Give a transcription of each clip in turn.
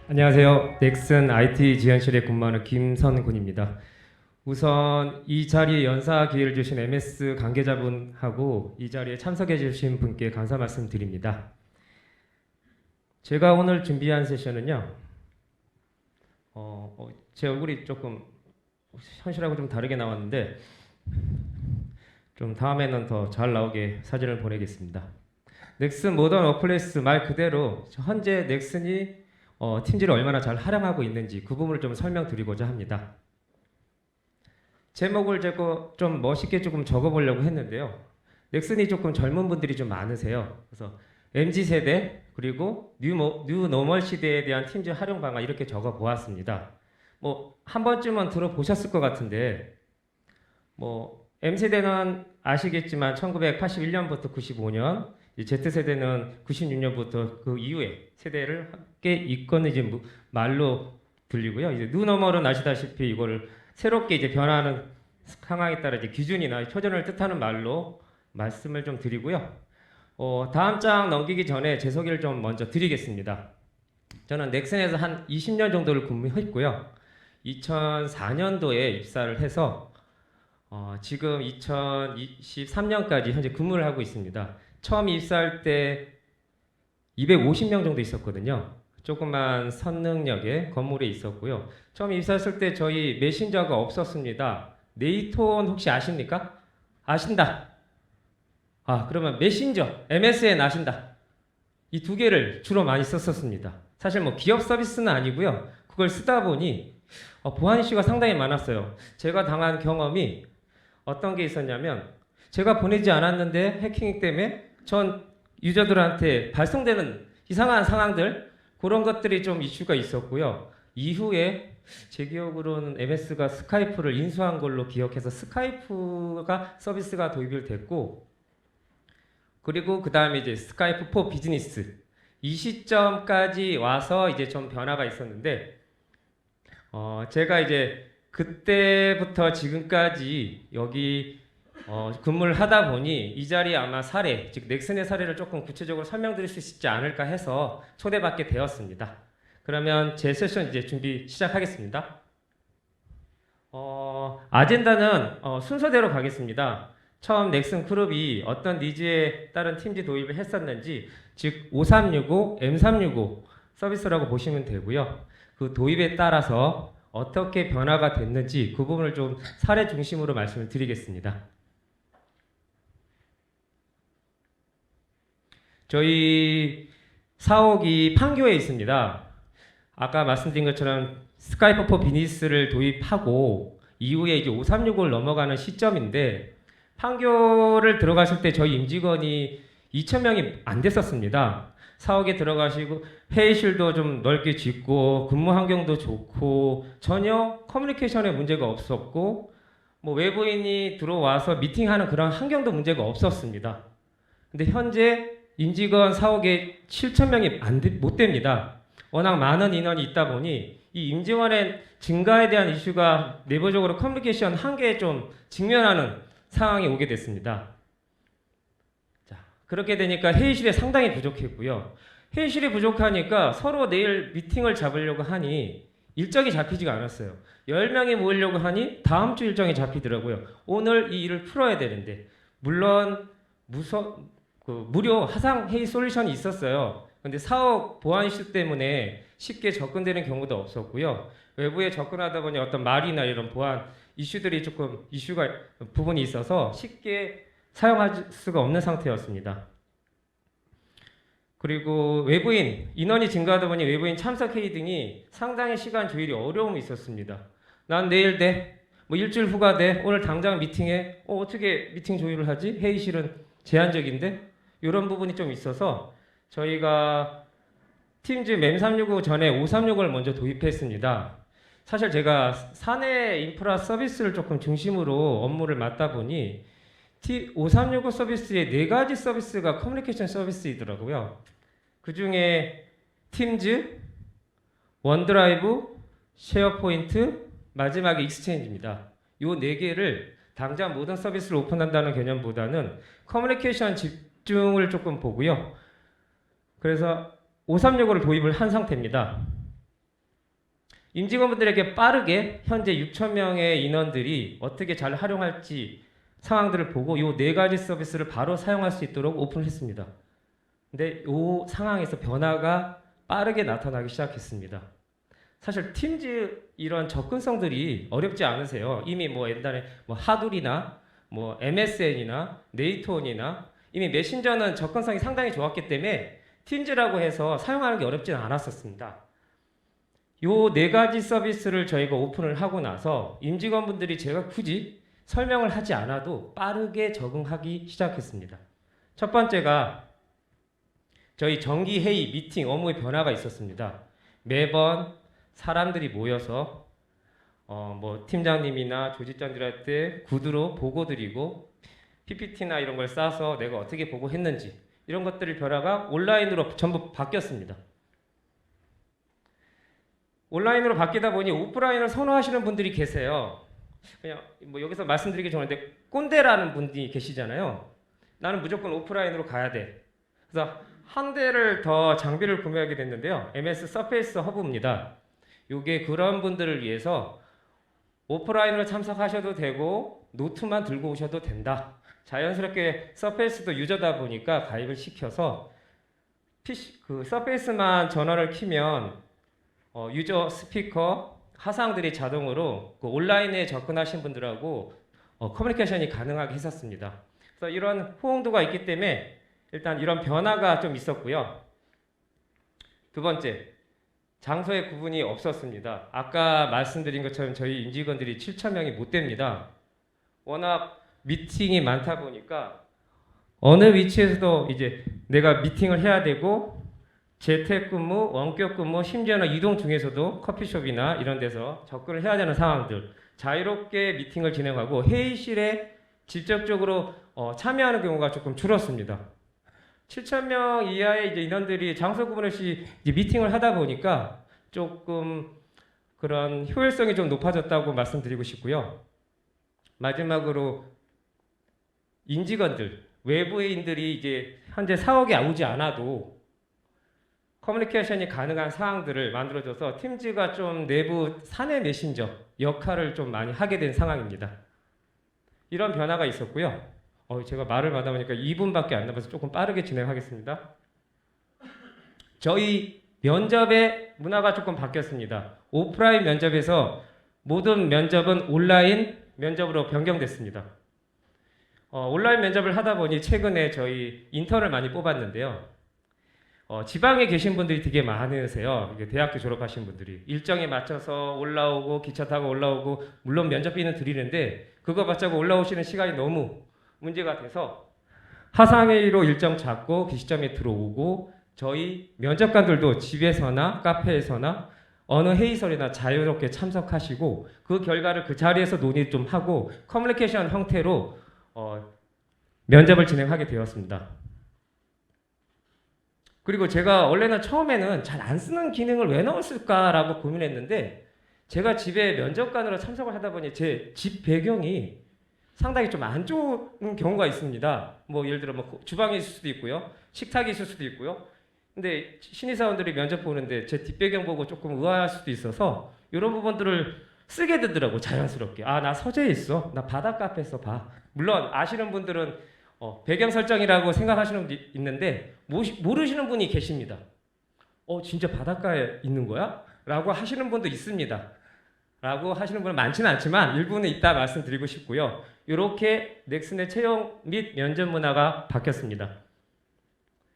안녕하세요. 넥슨 IT 지원실에 근무하는 김선군입니다. 우선 이 자리에 연사 기회를 주신 MS 관계자분하고 이 자리에 참석해 주신 분께 감사 말씀드립니다. 제가 오늘 준비한 세션은요. 제 얼굴이 조금 현실하고 좀 다르게 나왔는데 좀 다음에는 더 잘 나오게 사진을 보내겠습니다. 넥슨 모던 워크플레이스 말 그대로 현재 넥슨이 팀즈를 얼마나 잘 활용하고 있는지 그 부분을 좀 설명드리고자 합니다. 제목을 좀 멋있게 조금 적어보려고 했는데요. 넥슨이 조금 젊은 분들이 좀 많으세요. 그래서 MZ세대 그리고 뉴 노멀 시대에 대한 팀즈 활용 방안 이렇게 적어보았습니다. 한 번쯤은 들어보셨을 것 같은데 M세대는 아시겠지만 1981년부터 95년 Z세대는 96년부터 그 이후에 세대를 함께 이끄는 이제 말로 들리고요. 이제 뉴노멀은 아시다시피 이거를 새롭게 이제 변화하는 상황에 따라 이제 기준이나 표준을 뜻하는 말로 말씀을 좀 드리고요. 다음 장 넘기기 전에 제 소개를 좀 먼저 드리겠습니다. 저는 넥슨에서 한 20년 정도를 근무했고요. 2004년도에 입사를 해서 지금 2023년까지 현재 근무를 하고 있습니다. 처음 입사할 때 250명 정도 있었거든요. 조그만 선능력의 건물에 있었고요. 처음 입사했을 때 저희 메신저가 없었습니다. 네이톤 혹시 아십니까? 아신다. 그러면 메신저, MSN 아신다. 이 두 개를 주로 많이 썼었습니다. 사실 기업 서비스는 아니고요. 그걸 쓰다 보니 보안 이슈가 상당히 많았어요. 제가 당한 경험이 어떤 게 있었냐면 제가 보내지 않았는데 해킹 때문에 전 유저들한테 발송되는 이상한 상황들 그런 것들이 좀 이슈가 있었고요. 이후에 제 기억으로는 MS가 스카이프를 인수한 걸로 기억해서 스카이프가 서비스가 도입이 됐고 그리고 그 다음에 이제 스카이프 포 비즈니스 이 시점까지 와서 이제 좀 변화가 있었는데 제가 이제 그때부터 지금까지 여기 근무를 하다 보니 이 자리에 아마 사례, 즉 넥슨의 사례를 조금 구체적으로 설명드릴 수 있지 않을까 해서 초대받게 되었습니다. 그러면 제 세션 이제 준비 시작하겠습니다. 아젠다는 순서대로 가겠습니다. 처음 넥슨 그룹이 어떤 니즈에 따른 팀즈 도입을 했었는지, 즉 5365, M365 서비스라고 보시면 되고요. 그 도입에 따라서 어떻게 변화가 됐는지 그 부분을 좀 사례 중심으로 말씀을 드리겠습니다. 저희 사옥이 판교에 있습니다. 아까 말씀드린 것처럼 스카이프 포 비즈니스를 도입하고 이후에 이제 5365를 넘어가는 시점인데 판교를 들어가실 때 저희 임직원이 2,000명이 안 됐었습니다. 사옥에 들어가시고 회의실도 좀 넓게 짓고 근무 환경도 좋고 전혀 커뮤니케이션에 문제가 없었고 외부인이 들어와서 미팅하는 그런 환경도 문제가 없었습니다. 근데 현재 임직원 사옥에 7,000명이 못 됩니다. 워낙 많은 인원이 있다 보니 이 임직원의 증가에 대한 이슈가 내부적으로 커뮤니케이션 한계에 좀 직면하는 상황이 오게 됐습니다. 자, 그렇게 되니까 회의실에 상당히 부족했고요. 회의실이 부족하니까 서로 내일 미팅을 잡으려고 하니 일정이 잡히지가 않았어요. 10명이 모이려고 하니 다음 주 일정이 잡히더라고요. 오늘 이 일을 풀어야 되는데 물론 무료 화상 회의 솔루션이 있었어요. 근데 사업 보안 이슈 때문에 쉽게 접근되는 경우도 없었고요. 외부에 접근하다 보니 어떤 말이나 이런 보안 이슈들이 조금 이슈가 부분이 있어서 쉽게 사용할 수가 없는 상태였습니다. 그리고 외부인 인원이 증가하다 보니 외부인 참석 회의 등이 상당히 시간 조율이 어려움이 있었습니다. 난 내일 돼, 일주일 후가 돼, 오늘 당장 미팅해, 어떻게 미팅 조율을 하지? 회의실은 제한적인데 이런 부분이 좀 있어서 저희가 팀즈 M365 전에 536을 먼저 도입했습니다. 사실 제가 사내 인프라 서비스를 조금 중심으로 업무를 맡다 보니 536 서비스의 4가지 서비스가 커뮤니케이션 서비스이더라고요. 그 중에 팀즈, 원드라이브, 쉐어포인트, 마지막에 익스체인지입니다. 이 4개를 당장 모든 서비스를 오픈한다는 개념보다는 커뮤니케이션 집중을 조금 보고요. 그래서 536을 도입을 한 상태입니다. 임직원분들에게 빠르게 현재 6천 명의 인원들이 어떻게 잘 활용할지 상황들을 보고 이 네 가지 서비스를 바로 사용할 수 있도록 오픈을 했습니다. 근데 이 상황에서 변화가 빠르게 나타나기 시작했습니다. 사실 팀즈 이런 접근성들이 어렵지 않으세요. 이미 뭐 옛날에 뭐 하둘이나 뭐 MSN이나 네이트온이나 이미 메신저는 접근성이 상당히 좋았기 때문에 팀즈라고 해서 사용하는 게 어렵지는 않았었습니다. 요 네 가지 서비스를 저희가 오픈을 하고 나서 임직원분들이 제가 굳이 설명을 하지 않아도 빠르게 적응하기 시작했습니다. 첫 번째가 저희 정기 회의, 미팅, 업무의 변화가 있었습니다. 매번 사람들이 모여서 뭐 팀장님이나 조직장들한테 구두로 보고 드리고 PPT나 이런 걸 싸서 내가 어떻게 보고 했는지 이런 것들의 변화가 온라인으로 전부 바뀌었습니다. 온라인으로 바뀌다 보니 오프라인을 선호하시는 분들이 계세요. 그냥 뭐 여기서 말씀드리기 좋은데 꼰대라는 분이 계시잖아요. 나는 무조건 오프라인으로 가야 돼. 그래서 한 대를 더 장비를 구매하게 됐는데요. MS 서페이스 허브입니다. 이게 그런 분들을 위해서 오프라인으로 참석하셔도 되고 노트만 들고 오셔도 된다. 자연스럽게 서페이스도 유저다 보니까 가입을 시켜서 그 서페이스만 전원을 켜면 유저 스피커 화상들이 자동으로 그 온라인에 접근하신 분들하고 커뮤니케이션이 가능하게 했었습니다. 그래서 이런 호응도가 있기 때문에 일단 이런 변화가 좀 있었고요. 두 번째, 장소의 구분이 없었습니다. 아까 말씀드린 것처럼 저희 임직원들이 7천 명이 못 됩니다. 워낙 미팅이 많다 보니까 어느 위치에서도 이제 내가 미팅을 해야 되고 재택근무, 원격근무, 심지어는 이동 중에서도 커피숍이나 이런 데서 접근을 해야 되는 상황들, 자유롭게 미팅을 진행하고 회의실에 직접적으로 참여하는 경우가 조금 줄었습니다. 7,000명 이하의 이제 인원들이 장소 구분 없이 이제 미팅을 하다 보니까 조금 그런 효율성이 좀 높아졌다고 말씀드리고 싶고요. 마지막으로 임직원들, 외부인들이 이제 현재 사옥에 오지 않아도 커뮤니케이션이 가능한 상황들을 만들어줘서 팀즈가 좀 내부 사내 메신저 역할을 좀 많이 하게 된 상황입니다. 이런 변화가 있었고요. 제가 말을 하다 보니까 2분밖에 안 남아서 조금 빠르게 진행하겠습니다. 저희 면접의 문화가 조금 바뀌었습니다. 오프라인 면접에서 모든 면접은 온라인 면접으로 변경됐습니다. 온라인 면접을 하다 보니 최근에 저희 인턴을 많이 뽑았는데요. 지방에 계신 분들이 되게 많으세요. 이게 대학교 졸업하신 분들이 일정에 맞춰서 올라오고 기차 타고 올라오고 물론 면접비는 드리는데 그거 받자고 올라오시는 시간이 너무 문제가 돼서 화상회의로 일정 잡고 그 시점에 들어오고 저희 면접관들도 집에서나 카페에서나 어느 회의설이나 자유롭게 참석하시고 그 결과를 그 자리에서 논의 좀 하고 커뮤니케이션 형태로 면접을 진행하게 되었습니다. 그리고 제가 원래는 처음에는 잘 안 쓰는 기능을 왜 넣었을까라고 고민했는데 제가 집에 면접관으로 참석을 하다 보니 제 집 배경이 상당히 좀 안 좋은 경우가 있습니다. 뭐 예를 들어 뭐 주방이 있을 수도 있고요. 식탁이 있을 수도 있고요. 근데 신입사원들이 면접 보는데 제 뒷배경 보고 조금 의아할 수도 있어서 이런 부분들을 쓰게 되더라고 자연스럽게. 아, 나 서재에 있어. 나 바닷가 앞에서 봐. 물론 아시는 분들은 배경 설정이라고 생각하시는 분이 있는데 모르시는 분이 계십니다. 진짜 바닷가에 있는 거야? 라고 하시는 분도 있습니다. 라고 하시는 분은 많지는 않지만 일부는 있다 말씀드리고 싶고요. 이렇게 넥슨의 채용 및 면접 문화가 바뀌었습니다.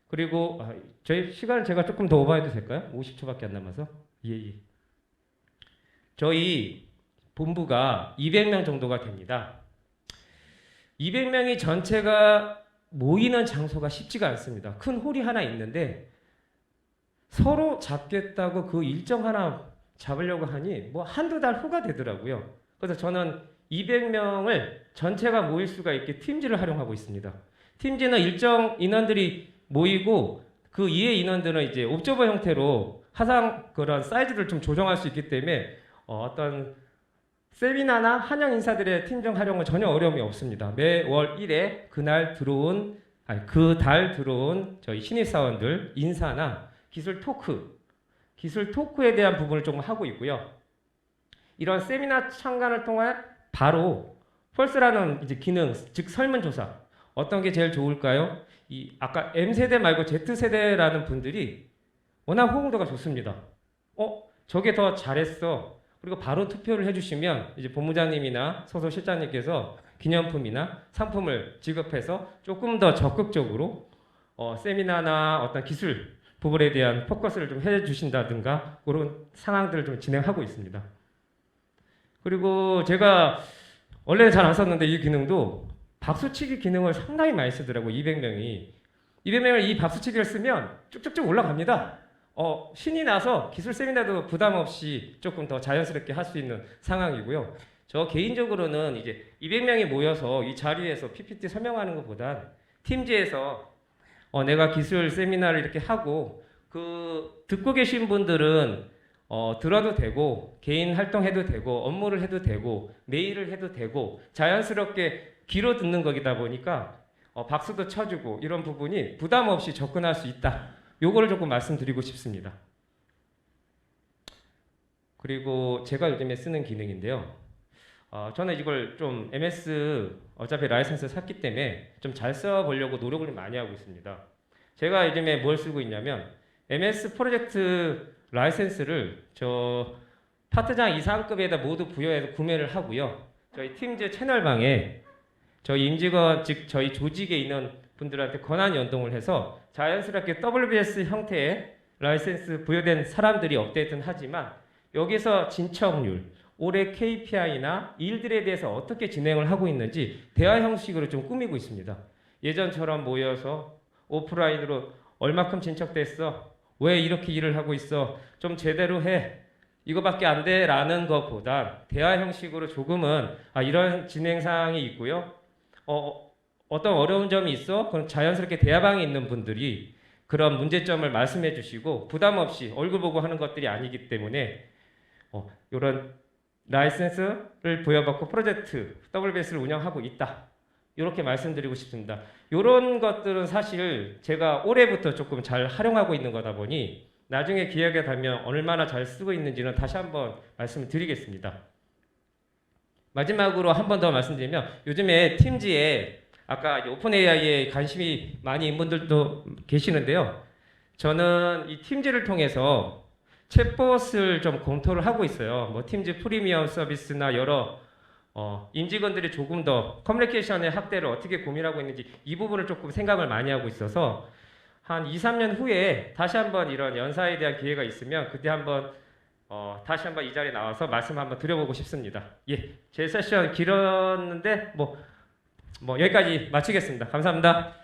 그리고 저희 시간을 제가 조금 더 오버해도 될까요? 50초밖에 안 남아서. 예. 저희 본부가 200명 정도가 됩니다. 200명이 전체가 모이는 장소가 쉽지가 않습니다. 큰 홀이 하나 있는데 서로 잡겠다고 그 일정 하나 잡으려고 하니 뭐 한두 달 후가 되더라고요. 그래서 저는 200명을 전체가 모일 수가 있게 팀즈를 활용하고 있습니다. 팀즈는 일정 인원들이 모이고 그 이외의 인원들은 이제 옵저버 형태로 화상 그런 사이즈를 좀 조정할 수 있기 때문에 어떤 세미나나 한영 인사들의 팀장 활용은 전혀 어려움이 없습니다. 매월 1회 그 달 들어온 저희 신입사원들 인사나 기술 토크에 대한 부분을 조금 하고 있고요. 이런 세미나 참관을 통해 바로 펄스라는 이제 기능, 즉 설문조사 어떤 게 제일 좋을까요? 이 아까 M 세대 말고 Z 세대라는 분들이 워낙 호응도가 좋습니다. 저게 더 잘했어. 그리고 바로 투표를 해주시면 이제 본부장님이나 소속실장님께서 기념품이나 상품을 지급해서 조금 더 적극적으로 세미나나 어떤 기술 부분에 대한 포커스를 좀 해주신다든가 그런 상황들을 좀 진행하고 있습니다. 그리고 제가 원래는 잘 안 썼는데 이 기능도 박수치기 기능을 상당히 많이 쓰더라고요. 200명을 이 박수치기를 쓰면 쭉쭉쭉 올라갑니다. 신이 나서 기술 세미나도 부담 없이 조금 더 자연스럽게 할 수 있는 상황이고요. 저 개인적으로는 이제 200명이 모여서 이 자리에서 PPT 설명하는 것보단 팀즈에서 내가 기술 세미나를 이렇게 하고 그 듣고 계신 분들은 들어도 되고 개인 활동해도 되고 업무를 해도 되고 메일을 해도 되고 자연스럽게 귀로 듣는 거기다 보니까 박수도 쳐주고 이런 부분이 부담 없이 접근할 수 있다. 요거를 조금 말씀드리고 싶습니다. 그리고 제가 요즘에 쓰는 기능인데요. 저는 이걸 좀 MS 어차피 라이선스 샀기 때문에 좀 잘 써보려고 노력을 많이 하고 있습니다. 제가 요즘에 뭘 쓰고 있냐면 MS 프로젝트 라이선스를 저 파트장 이상급에다 모두 부여해서 구매를 하고요. 저희 팀즈 채널방에 저희 임직원 즉 저희 조직에 있는 분들한테 권한 연동을 해서 자연스럽게 WBS 형태의 라이센스 부여된 사람들이 업데이트는 하지만 여기서 진척률, 올해 KPI나 일들에 대해서 어떻게 진행을 하고 있는지 대화 형식으로 좀 꾸미고 있습니다. 예전처럼 모여서 오프라인으로 얼마큼 진척됐어? 왜 이렇게 일을 하고 있어? 좀 제대로 해. 이거밖에 안 돼. 라는 것보다 대화 형식으로 조금은 이런 진행 사항이 있고요. 어떤 어려운 점이 있어? 그럼 자연스럽게 대화방에 있는 분들이 그런 문제점을 말씀해 주시고 부담 없이 얼굴 보고 하는 것들이 아니기 때문에 이런 라이센스를 부여받고 프로젝트 WBS를 운영하고 있다. 이렇게 말씀드리고 싶습니다. 이런 것들은 사실 제가 올해부터 조금 잘 활용하고 있는 거다 보니 나중에 기회가 되면 얼마나 잘 쓰고 있는지는 다시 한번 말씀을 드리겠습니다. 마지막으로 한 번 더 말씀드리면 요즘에 팀즈에 아까 오픈 AI에 관심이 많이 있는 분들도 계시는데요. 저는 이 팀즈를 통해서 챗봇을 좀 검토를 하고 있어요. 뭐 팀즈 프리미엄 서비스나 여러 임직원들이 조금 더 커뮤니케이션의 확대를 어떻게 고민하고 있는지 이 부분을 조금 생각을 많이 하고 있어서 한 2, 3년 후에 다시 한번 이런 연사에 대한 기회가 있으면 그때 한번 다시 한번 이 자리에 나와서 말씀 한번 드려보고 싶습니다. 예, 제 세션 길었는데 뭐 여기까지 마치겠습니다. 감사합니다.